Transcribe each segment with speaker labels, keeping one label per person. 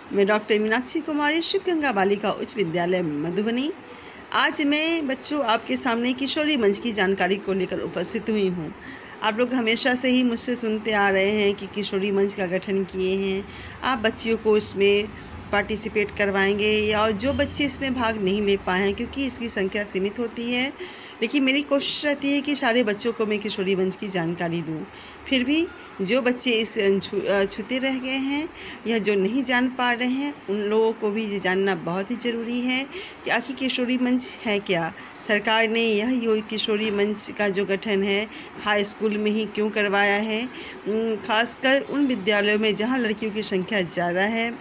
Speaker 1: मैं डॉक्टर मीनाक्षी कुमारी शिव गंगा बालिका उच्च विद्यालय मधुबनी। आज मैं बच्चों आपके सामने किशोरी मंच की जानकारी को लेकर उपस्थित हुई हूँ। आप लोग हमेशा से ही मुझसे सुनते आ रहे हैं कि किशोरी मंच का गठन किए हैं, आप बच्चियों को इसमें पार्टिसिपेट करवाएंगे, या जो बच्चे इसमें भाग नहीं ले पाए हैं क्योंकि इसकी संख्या सीमित होती है, लेकिन मेरी कोशिश रहती है कि सारे बच्चों को मैं किशोरी मंच की जानकारी दूं। फिर भी जो बच्चे इस छूते रह गए हैं या जो नहीं जान पा रहे हैं, उन लोगों को भी ये जानना बहुत ही ज़रूरी है कि आखिर किशोरी मंच है क्या। सरकार ने यह किशोरी मंच का जो गठन है हाई स्कूल में ही क्यों करवाया है, खासकर उन विद्यालयों में जहां लड़कियों की संख्या ज़्यादा है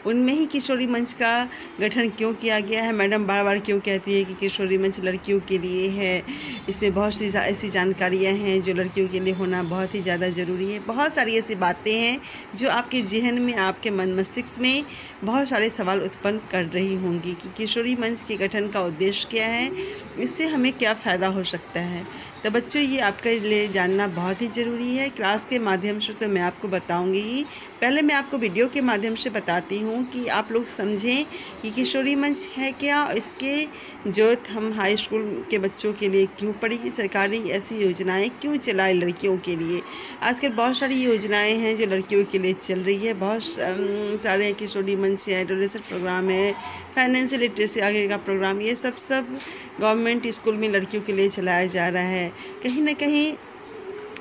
Speaker 1: उनमें ही किशोरी मंच का गठन क्यों किया गया है। मैडम बार बार क्यों कहती है कि किशोरी मंच लड़कियों के लिए है। इसमें बहुत सी ऐसी जानकारियां हैं जो लड़कियों के लिए होना बहुत ही ज़्यादा ज़रूरी है। बहुत सारी ऐसी बातें हैं जो आपके जहन में, आपके मन मस्तिष्क में बहुत सारे सवाल उत्पन्न कर रही होंगी कि किशोरी मंच के गठन का उद्देश्य क्या है, इससे हमें क्या फ़ायदा हो सकता है। तो बच्चों, ये आपके लिए जानना बहुत ही ज़रूरी है। क्लास के माध्यम से तो मैं आपको बताऊंगी ही, पहले मैं आपको वीडियो के माध्यम से बताती हूँ कि आप लोग समझें कि किशोरी मंच है क्या, इसके ज़रूरत हम हाई स्कूल के बच्चों के लिए क्यों पड़ी, सरकार ने ऐसी योजनाएं क्यों चलाई लड़कियों के लिए। आजकल बहुत सारी योजनाएं हैं जो लड़कियों के लिए चल रही है। बहुत सारे किशोरी मंच है, एडोलेसेंट प्रोग्राम है, फाइनेंशियल लिटरेसी आगे का प्रोग्राम, ये सब गवर्नमेंट स्कूल में लड़कियों के लिए चलाया जा रहा है। कहीं ना कहीं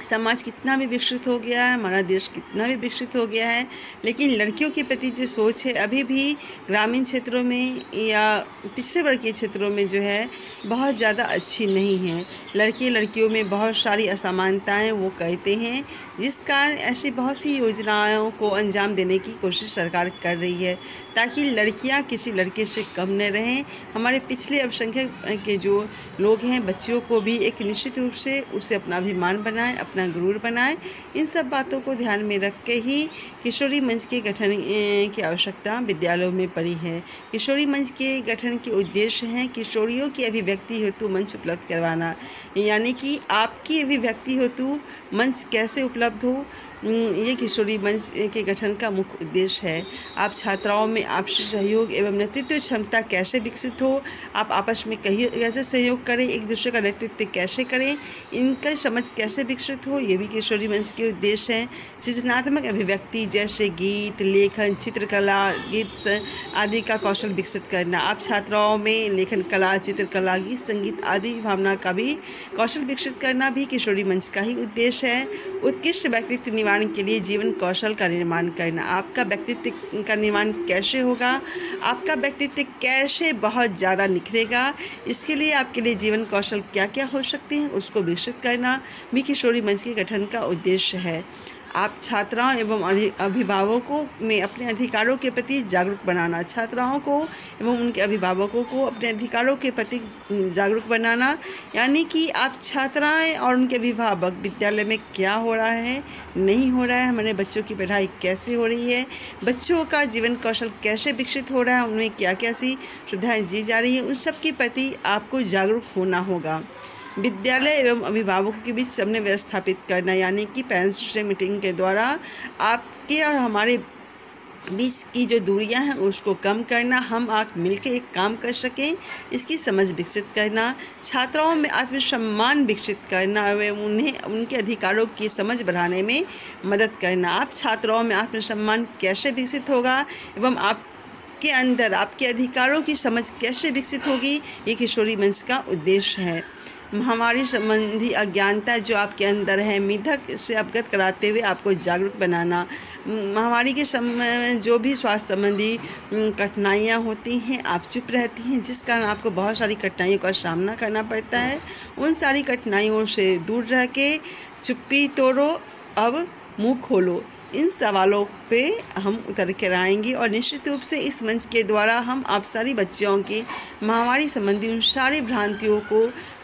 Speaker 1: समाज कितना भी विकसित हो गया है, हमारा देश कितना भी विकसित हो गया है, लेकिन लड़कियों के प्रति जो सोच है अभी भी ग्रामीण क्षेत्रों में या पिछड़े वर्ग के क्षेत्रों में जो है बहुत ज़्यादा अच्छी नहीं है। लड़के लड़कियों में बहुत सारी असमानताएं वो कहते हैं, जिस कारण ऐसी बहुत सी योजनाओं को अंजाम देने की कोशिश सरकार कर रही है ताकि लड़कियां किसी लड़के से कम न रहें। हमारे पिछले अल्पसंख्यक के जो लोग हैं, बच्चियों को भी एक निश्चित रूप से उसे अपना अभिमान बनाएं, अपना गुरूर बनाएं। इन सब बातों को ध्यान में रख के ही किशोरी मंच के गठन की आवश्यकता विद्यालयों में पड़ी है। किशोरी मंच के गठन के उद्देश्य हैं किशोरियों की अभिव्यक्ति हेतु मंच उपलब्ध करवाना, यानी कि आपकी अभिव्यक्ति हेतु मंच कैसे उपलब्ध हो, ये किशोरी मंच के गठन का मुख्य उद्देश्य है। आप छात्राओं में आपसी सहयोग एवं नेतृत्व क्षमता कैसे विकसित हो, आप आपस में कैसे सहयोग करें, एक दूसरे का नेतृत्व कैसे करें, इनका समझ कैसे विकसित हो, ये भी किशोरी मंच के उद्देश्य हैं। सृजनात्मक अभिव्यक्ति जैसे गीत, लेखन, चित्रकला, गीत आदि का कौशल विकसित करना। आप छात्राओं में लेखन कला, चित्रकला, गीत, संगीत आदि भावना का भी कौशल विकसित करना भी किशोरी मंच का ही उद्देश्य है। उत्कृष्ट व्यक्तित्व निर्माण के लिए जीवन कौशल का निर्माण करना। आपका व्यक्तित्व का निर्माण कैसे होगा, आपका व्यक्तित्व कैसे बहुत ज़्यादा निखरेगा, इसके लिए आपके लिए जीवन कौशल क्या क्या हो सकते हैं उसको विकसित करना भी किशोरी मंच के गठन का उद्देश्य है। आप छात्राओं एवं अभिभावकों में अपने अधिकारों के प्रति जागरूक बनाना, छात्राओं को एवं उनके अभिभावकों को अपने अधिकारों के प्रति जागरूक बनाना, यानी कि आप छात्राएं और उनके अभिभावक विद्यालय में क्या हो रहा है, नहीं हो रहा है, हमारे बच्चों की पढ़ाई कैसे हो रही है, बच्चों का जीवन कौशल कैसे विकसित हो रहा है, उन्हें क्या क्या सी सुविधाएँ दी जा रही है, उन सब के प्रति आपको जागरूक होना होगा। विद्यालय एवं अभिभावकों के बीच समन्वय स्थापित करना, यानी कि पेरेंट्स टीचर मीटिंग के द्वारा आपके और हमारे बीच की जो दूरियां हैं उसको कम करना, हम आप मिलकर एक काम कर सकें, इसकी समझ विकसित करना। छात्राओं में आत्मसम्मान विकसित करना एवं उन्हें उनके अधिकारों की समझ बढ़ाने में मदद करना। आप छात्राओं में आत्मसम्मान कैसे विकसित होगा एवं आपके अंदर आपके अधिकारों की समझ कैसे विकसित होगी, ये किशोरी मंच का उद्देश्य है। महामारी संबंधी अज्ञानता जो आपके अंदर है, मिथक से अवगत कराते हुए आपको जागरूक बनाना। महामारी के समय जो भी स्वास्थ्य संबंधी कठिनाइयाँ होती हैं, आप चुप रहती हैं, जिस कारण आपको बहुत सारी कठिनाइयों का सामना करना पड़ता है। उन सारी कठिनाइयों से दूर रह के चुप्पी तोड़ो, अब मुँह खोलो, इन सवालों पे हम उतर कर आएंगे और निश्चित रूप से इस मंच के द्वारा हम आप सारी बच्चियों की महामारी संबंधी उन सारी भ्रांतियों को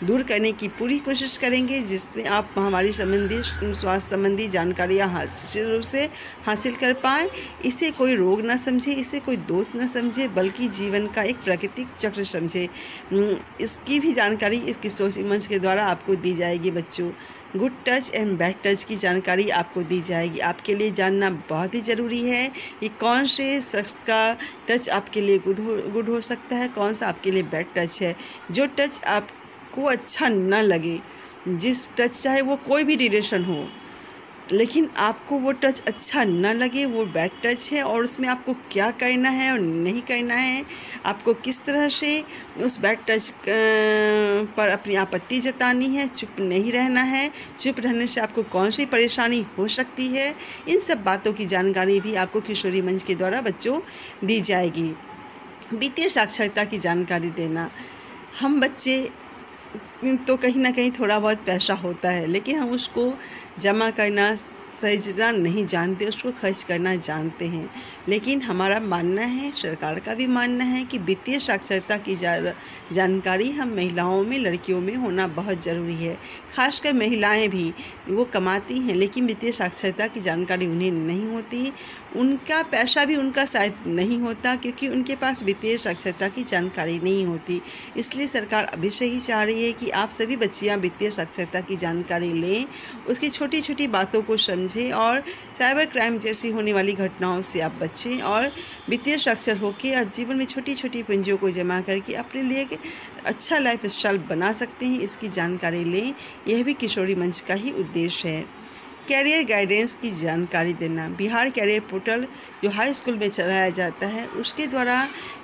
Speaker 1: दूर करने की पूरी कोशिश करेंगे, जिसमें आप महामारी संबंधी स्वास्थ्य संबंधी जानकारियाँ निश्चित रूप से हासिल कर पाएँ। इसे कोई रोग न समझे, इसे कोई दोष न समझे, बल्कि जीवन का एक प्राकृतिक चक्र समझे। इसकी भी जानकारी इस किशोरी मंच के द्वारा आपको दी जाएगी बच्चों। Good touch and bad touch की जानकारी आपको दी जाएगी। आपके लिए जानना बहुत ही ज़रूरी है कि कौन से शख्स का टच आपके लिए गुड हो सकता है, कौन सा आपके लिए बैड टच है। जो टच आपको अच्छा न लगे, जिस टच चाहे वो कोई भी रिलेशन हो, लेकिन आपको वो टच अच्छा न लगे, वो बैड टच है और उसमें आपको क्या करना है और नहीं करना है, आपको किस तरह से उस बैड टच पर अपनी आपत्ति जतानी है, चुप नहीं रहना है, चुप रहने से आपको कौन सी परेशानी हो सकती है, इन सब बातों की जानकारी भी आपको किशोरी मंच के द्वारा बच्चों दी जाएगी। वित्तीय साक्षरता की जानकारी देना। हम बच्चे तो कहीं ना कहीं थोड़ा बहुत पैसा होता है, लेकिन हम उसको जमा करना सहेजना नहीं जानते, उसको खर्च करना जानते हैं। लेकिन हमारा मानना है, सरकार का भी मानना है कि वित्तीय साक्षरता की जानकारी हम महिलाओं में, लड़कियों में होना बहुत ज़रूरी है। खासकर महिलाएं भी, वो कमाती हैं लेकिन वित्तीय साक्षरता की जानकारी उन्हें नहीं होती, उनका पैसा भी उनका शायद नहीं होता क्योंकि उनके पास वित्तीय साक्षरता की जानकारी नहीं होती। इसलिए सरकार अभी से ही चाह रही है कि आप सभी बच्चियां वित्तीय साक्षरता की जानकारी लें, उसकी छोटी छोटी बातों को समझें और साइबर क्राइम जैसी होने वाली घटनाओं से आप बचें और वित्तीय साक्षर होकर आप जीवन में छोटी छोटी पूंजियों को जमा करके अपने लिए अच्छा लाइफ स्टाइल बना सकते हैं। इसकी जानकारी लें, यह भी किशोरी मंच का ही उद्देश्य है। कैरियर गाइडेंस की जानकारी देना। बिहार कैरियर पोर्टल जो हाई स्कूल में चलाया जाता है, उसके द्वारा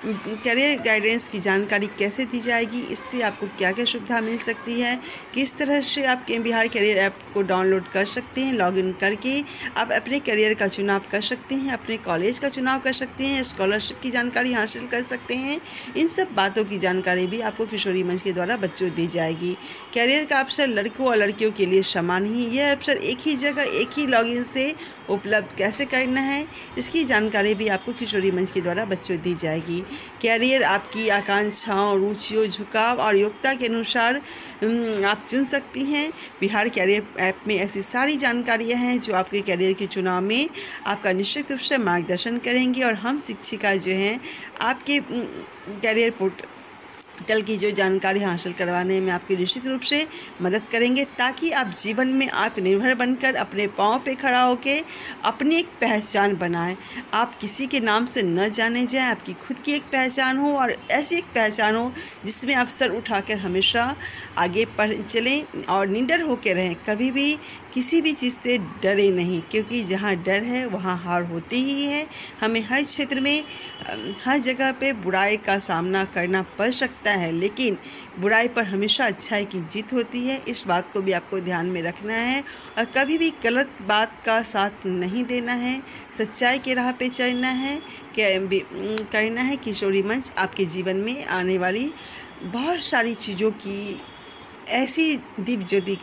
Speaker 1: कैरियर गाइडेंस की जानकारी कैसे दी जाएगी, इससे आपको क्या क्या सुविधा मिल सकती है, किस तरह से आप बिहार कैरियर ऐप को डाउनलोड कर सकते हैं, लॉगिन करके आप अपने कैरियर का चुनाव कर सकते हैं, अपने कॉलेज का चुनाव कर सकते हैं, स्कॉलरशिप की जानकारी हासिल कर सकते हैं। इन सब बातों की जानकारी भी आपको किशोरी मंच के द्वारा बच्चों दी जाएगी। कैरियर का अवसर लड़कों और लड़कियों के लिए समान ही, यह अवसर एक ही जगह एक ही लॉगिन से उपलब्ध कैसे करना है, इसकी जानकारी भी आपको किशोरी मंच के द्वारा बच्चों दी जाएगी। कैरियर आपकी आकांक्षाओं, रुचियों, झुकाव और योग्यता के अनुसार आप चुन सकती हैं। बिहार कैरियर ऐप में ऐसी सारी जानकारियां हैं जो आपके कैरियर के चुनाव में आपका निश्चित रूप से मार्गदर्शन करेंगी और हम शिक्षिका जो हैं आपके कैरियर पोर्टल की जो जानकारी हासिल करवाने में आपकी निश्चित रूप से मदद करेंगे, ताकि आप जीवन में आत्मनिर्भर बनकर अपने पाँव पे खड़ा होकर अपनी एक पहचान बनाएं। आप किसी के नाम से न जाने जाएं, आपकी खुद की एक पहचान हो और ऐसी एक पहचान हो जिसमें आप सर उठाकर हमेशा आगे बढ़ चलें और निडर होकर रहें। कभी भी किसी भी चीज़ से डरे नहीं, क्योंकि जहाँ डर है वहाँ हार होती ही है। हमें हर क्षेत्र में, हर जगह पे बुराई का सामना करना पड़ सकता है, लेकिन बुराई पर हमेशा अच्छाई की जीत होती है। इस बात को भी आपको ध्यान में रखना है और कभी भी गलत बात का साथ नहीं देना है, सच्चाई के राह पे चलना है, करना है। किशोरी मंच आपके जीवन में आने वाली बहुत सारी चीज़ों की ऐसी दीप ज्योति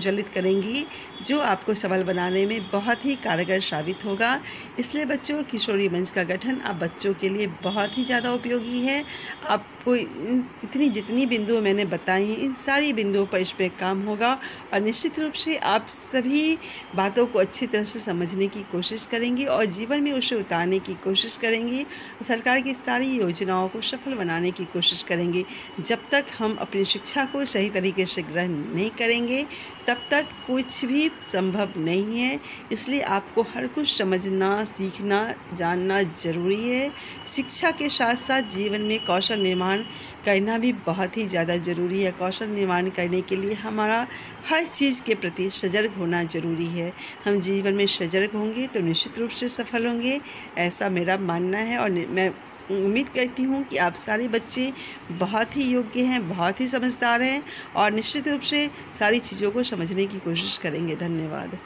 Speaker 1: ज्वलित करेंगी जो आपको सबल बनाने में बहुत ही कारगर साबित होगा। इसलिए बच्चों, किशोरी मंच का गठन अब बच्चों के लिए बहुत ही ज़्यादा उपयोगी है। आपको इतनी जितनी बिंदुओं मैंने बताई हैं, इन सारी बिंदुओं पर इस पर काम होगा और निश्चित रूप से आप सभी बातों को अच्छी तरह से समझने की कोशिश करेंगी और जीवन में उसे उतारने की कोशिश करेंगी। सरकार की सारी योजनाओं को सफल बनाने की कोशिश करेंगे। जब तक हम अपनी शिक्षा को सही तरीके से ग्रहण नहीं करेंगे, तब तक कुछ भी संभव नहीं है। इसलिए आपको हर कुछ समझना, सीखना, जानना ज़रूरी है। शिक्षा के साथ साथ जीवन में कौशल निर्माण करना भी बहुत ही ज़्यादा ज़रूरी है। कौशल निर्माण करने के लिए हमारा हर चीज़ के प्रति सजग होना ज़रूरी है। हम जीवन में सजग होंगे तो निश्चित रूप से सफल होंगे, ऐसा मेरा मानना है। और मैं उम्मीद करती हूँ कि आप सारे बच्चे बहुत ही योग्य हैं, बहुत ही समझदार हैं और निश्चित रूप से सारी चीज़ों को समझने की कोशिश करेंगे। धन्यवाद।